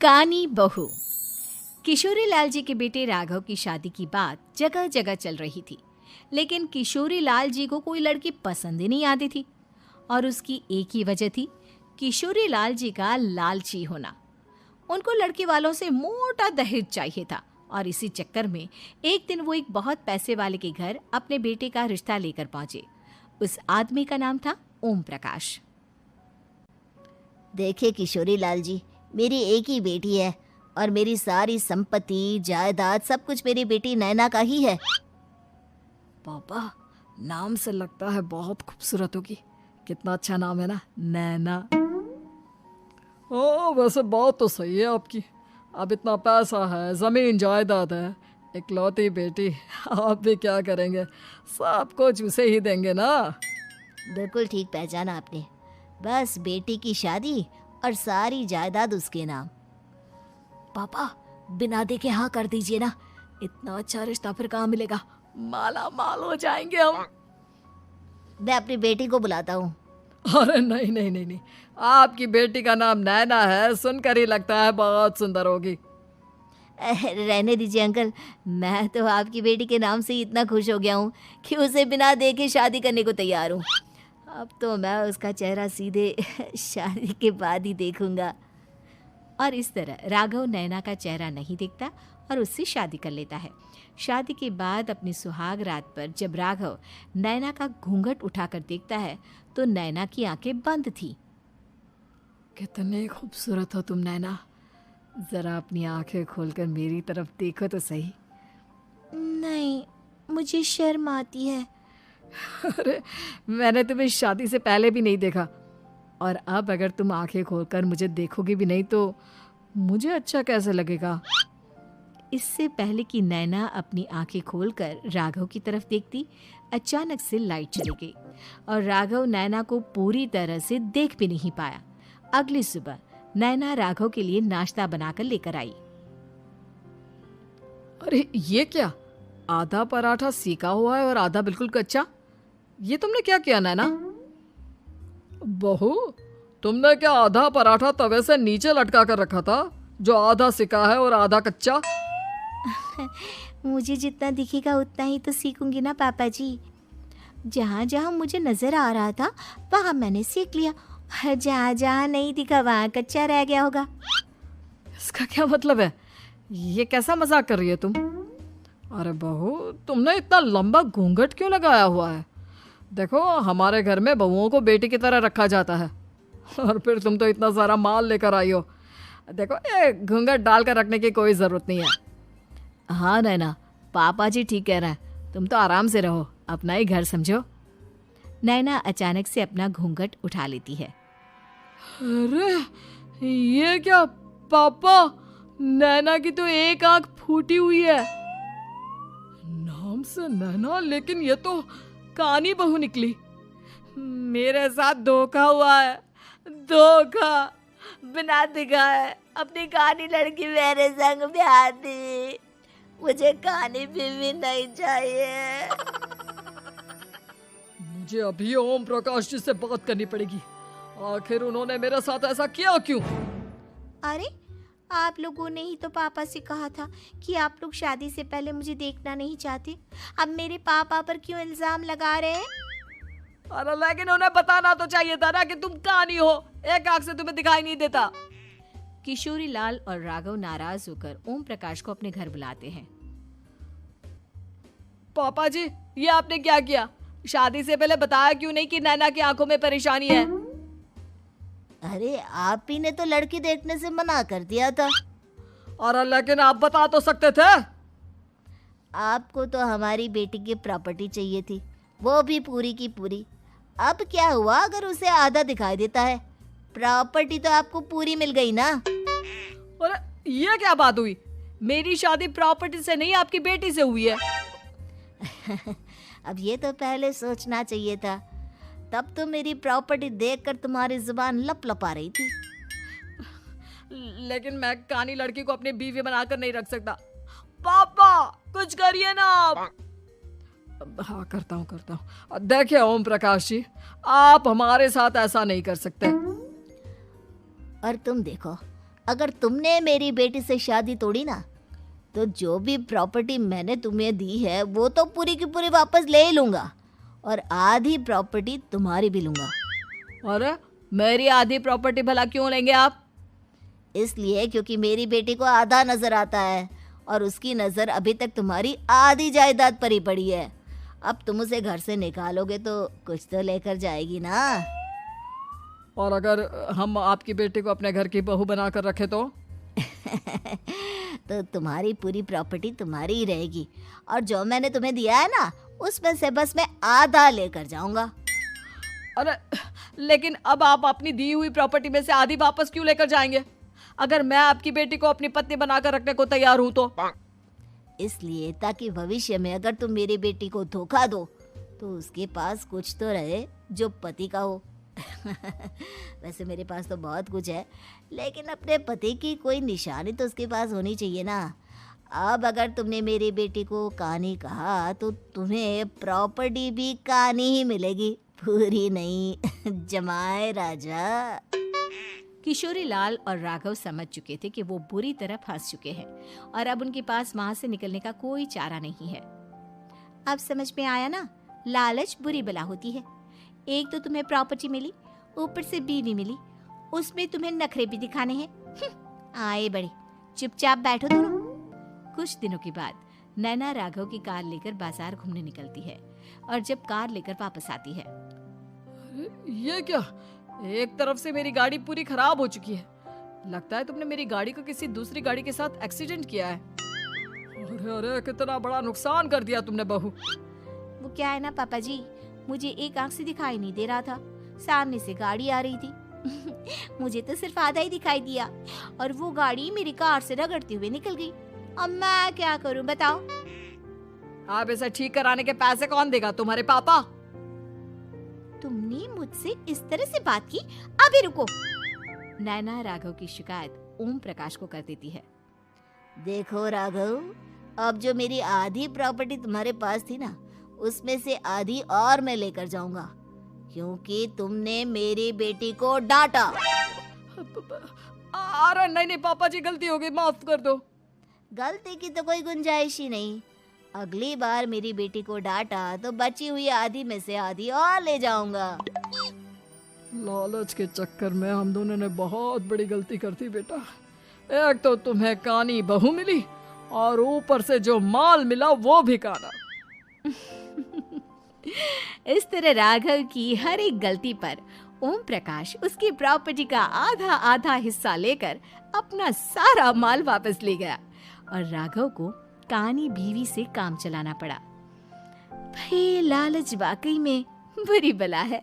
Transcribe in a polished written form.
कानी बहू। किशोरी लाल जी के बेटे राघव की शादी की बात जगह जगह चल रही थी, लेकिन किशोरी लाल जी को कोई लड़की पसंद ही नहीं आती थी। और उसकी एक ही वजह थी, किशोरी लाल जी का लालची होना। उनको लड़की वालों से मोटा दहेज चाहिए था और इसी चक्कर में एक दिन वो एक बहुत पैसे वाले के घर अपने बेटे का रिश्ता लेकर पहुंचे। उस आदमी का नाम था ओम प्रकाश। देखिए किशोरी लाल जी, मेरी एक ही बेटी है और मेरी सारी संपत्ति जायदाद सब कुछ मेरी बेटी नैना का ही है। पापा, नाम से लगता है बहुत खूबसूरत होगी। कितना अच्छा नाम है ना, नैना। ओ, वैसे बात तो सही है आपकी। अब इतना पैसा है, जमीन जायदाद है, इकलौती बेटी, आप भी क्या करेंगे? सब कुछ उसे ही देंगे ना। बिल्कुल ठीक पहचाना आपने। बस बेटी की शादी और सारी जायदाद उसके नाम। पापा, बिना देखे हाँ कर दीजिए ना। इतना अच्छा रिश्ता फिर कहाँ मिलेगा? माला माल हो जाएंगे हम। मैं अपनी बेटी को बुलाता हूँ। अरे नहीं नहीं नहीं नहीं, आपकी बेटी का नाम नैना है, सुनकर ही लगता है बहुत सुंदर होगी। रहने दीजिए अंकल, मैं तो आपकी बेटी के नाम से ही इतना खुश हो गया हूँ कि उसे बिना देखे शादी करने को तैयार हूँ। अब तो मैं उसका चेहरा सीधे शादी के बाद ही देखूंगा। और इस तरह राघव नैना का चेहरा नहीं देखता और उससे शादी कर लेता है। शादी के बाद अपनी सुहाग रात पर जब राघव नैना का घूंघट उठाकर देखता है तो नैना की आंखें बंद थी। कितने खूबसूरत हो तुम नैना, जरा अपनी आंखें खोलकर मेरी तरफ देखो तो सही। नहीं, मुझे शर्म आती है। अरे, मैंने तुम्हें शादी से पहले भी नहीं देखा, और अब अगर तुम आंखें खोलकर मुझे देखोगी भी नहीं तो मुझे अच्छा कैसे लगेगा? इससे पहले कि नैना अपनी आंखें खोलकर राघव की तरफ देखती, अचानक से लाइट चली गई और राघव नैना को पूरी तरह से देख भी नहीं पाया। अगली सुबह नैना राघव के लिए नाश्ता बनाकर लेकर आई। अरे ये क्या, आधा पराठा सेका हुआ है और आधा बिल्कुल कच्चा। ये तुमने क्या किया नैना? बहू, तुमने क्या आधा पराठा तवे से नीचे लटका कर रखा था, जो आधा सेका है और आधा कच्चा? मुझे जितना दिखेगा उतना ही तो सीखूंगी ना पापा जी। जहाँ जहाँ मुझे नजर आ रहा था वहाँ मैंने सीख लिया, जहाँ जहाँ नहीं दिखा वहाँ कच्चा रह गया होगा। इसका क्या मतलब है? ये कैसा मजाक कर रही है तुम? अरे बहू, तुमने इतना लंबा घूंघट क्यों लगाया हुआ है? देखो, हमारे घर में बहुओं को बेटी की तरह रखा जाता है, और फिर तुम तो इतना सारा माल लेकर आई हो। देखो, ये घूंघट डालकर रखने की कोई ज़रूरत नहीं है। हाँ नैना, पापा जी ठीक कह रहे हैं, तुम तो आराम से रहो, अपना ही घर समझो। नैना अचानक से अपना घूंघट उठा लेती है। अरे ये क्या पापा, नैना की तो एक आंख फूटी हुई है। नाम से नैना, लेकिन ये तो कानी बहू निकली। मेरे साथ धोखा हुआ है, धोखा। बिना दिखाए अपनी कानी लड़की मेरे संग ब्याह दी। मुझे कानी भी नहीं चाहिए। मुझे अभी ओम प्रकाश जी से बात करनी पड़ेगी। आखिर उन्होंने मेरे साथ ऐसा किया क्यों? अरे, आप लोगों ने ही तो पापा से कहा था कि आप लोग शादी से पहले मुझे देखना नहीं चाहते। अब मेरे पापा पर क्यों इल्जाम लगा रहे हैं? अरे लेकिन उन्हें बताना तो चाहिए था ना कि तुम कानी हो, एक आंख से तुम्हें दिखाई नहीं देता। किशोरी लाल और राघव नाराज होकर ओम प्रकाश को अपने घर बुलाते हैं। पापा जी, ये आपने क्या किया? शादी से पहले बताया क्यों नहीं कि नैना की आंखों में परेशानी है? अरे, आप ही ने तो लड़की देखने से मना कर दिया था। और लेकिन आप बता तो सकते थे। आपको तो हमारी बेटी की प्रॉपर्टी चाहिए थी, वो भी पूरी की पूरी। अब क्या हुआ अगर उसे आधा दिखाई देता है? प्रॉपर्टी तो आपको पूरी मिल गई ना। अरे ये क्या बात हुई? मेरी शादी प्रॉपर्टी से नहीं, आपकी बेटी से हुई है। अब ये तो पहले सोचना चाहिए था, तब तो मेरी प्रॉपर्टी देखकर तुम्हारी जुबान लप लपा रही थी। लेकिन मैं कानी लड़की को अपनी बीवी बनाकर नहीं रख सकता। पापा, कुछ करिए ना आप। हाँ, करता हूँ। देखिए ओम प्रकाश जी, आप हमारे साथ ऐसा नहीं कर सकते। और तुम देखो, अगर तुमने मेरी बेटी से शादी तोड़ी ना, तो जो भी प्रॉपर्टी मैंने तुम्हें दी है वो तो पूरी की पूरी वापस ले ही लूँगा, और आधी प्रॉपर्टी तुम्हारी भी लूँगा। अरे मेरी आधी प्रॉपर्टी भला क्यों लेंगे आप? इसलिए क्योंकि मेरी बेटी को आधा नजर आता है और उसकी नज़र अभी तक तुम्हारी आधी जायदाद पर ही पड़ी है। अब तुम उसे घर से निकालोगे तो कुछ तो लेकर जाएगी ना। और अगर हम आपकी बेटी को अपने घर की बहू बनाकर रखे तो? तो तुम्हारी पूरी प्रॉपर्टी तुम्हारी ही रहेगी, और जो मैंने तुम्हें दिया है ना, उसमें से बस मैं आधा लेकर जाऊंगा। अरे लेकिन अब आप अपनी दी हुई प्रॉपर्टी में से आधी वापस क्यों लेकर जाएंगे? अगर मैं आपकी बेटी को अपनी पत्नी बनाकर रखने को तैयार हूं तो? इसलिए ताकि भविष्य में अगर तुम मेरी बेटी को धोखा दो तो उसके पास कुछ तो रहे जो पति का हो। वैसे मेरे पास तो बहुत कुछ है, लेकिन अपने पति की कोई निशानी तो उसके पास होनी चाहिए ना। अब अगर तुमने मेरी बेटी को कहानी कहा तो तुम्हें प्रॉपर्टी भी कहानी ही मिलेगी, पूरी नहीं। जमाए राजा। किशोरी लाल और राघव समझ चुके थे कि वो बुरी तरह फंस चुके हैं और अब उनके पास वहां से निकलने का कोई चारा नहीं है। अब समझ में आया ना, लालच बुरी बला होती है। एक तो तुम्हें प्रॉपर्टी मिली, ऊपर से बीवी मिली, उसमें तुम्हें नखरे भी दिखाने हैं। आए बड़े, चुपचाप बैठो दोनों। कुछ दिनों के बाद नैना राघव की कार लेकर बाजार घूमने निकलती है और जब कार लेकर वापस आती है, ये क्या? एक तरफ से मेरी गाड़ी पूरी खराब हो चुकी है। लगता है तुमने मेरी गाड़ी को किसी दूसरी गाड़ी के साथ एक्सीडेंट किया है। अरे अरे कितना बड़ा नुकसान कर दिया तुमने बहू। वो क्या है ना पापा जी, मुझे एक आंख से दिखाई नहीं दे रहा था, सामने से गाड़ी आ रही थी। मुझे तो सिर्फ आधा ही दिखाई दिया और वो गाड़ी मेरी कार से रगड़ते हुए निकल गई। अब मैं क्या करूं बताओ? आप इसे ठीक कराने के पैसे कौन देगा? तुम्हारे पापा? तुमने मुझसे इस तरह से बात की? अभी रुको। नैना राघव की शिकायत ओम प्रकाश को कर देती है। देखो राघव, अब जो मेरी आधी प्रॉपर्टी तुम्हारे पास थी ना, उसमें से आधी और मैं लेकर जाऊंगा, क्योंकि तुमने मेरी बेटी को डांटा। अरे नहीं नहीं पापा जी, गलती हो गई, माफ कर दो। गलती की तो कोई गुंजाइश ही नहीं। अगली बार मेरी बेटी को डांटा तो बची हुई आधी में से आधी और ले जाऊंगा। लालच के चक्कर में हम दोनों ने बहुत बड़ी गलती कर दी बेटा। एक तो तुम्हें कानी बहू मिली और ऊपर से जो माल मिला वो भी काना। इस तरह राघव की हर एक गलती पर ओम प्रकाश उसकी प्रॉपर्टी का आधा आधा हिस्सा लेकर अपना सारा माल वापस ले गया और राघव को कानी बीवी से काम चलाना पड़ा। भाई लालच वाकई में बुरी बला है।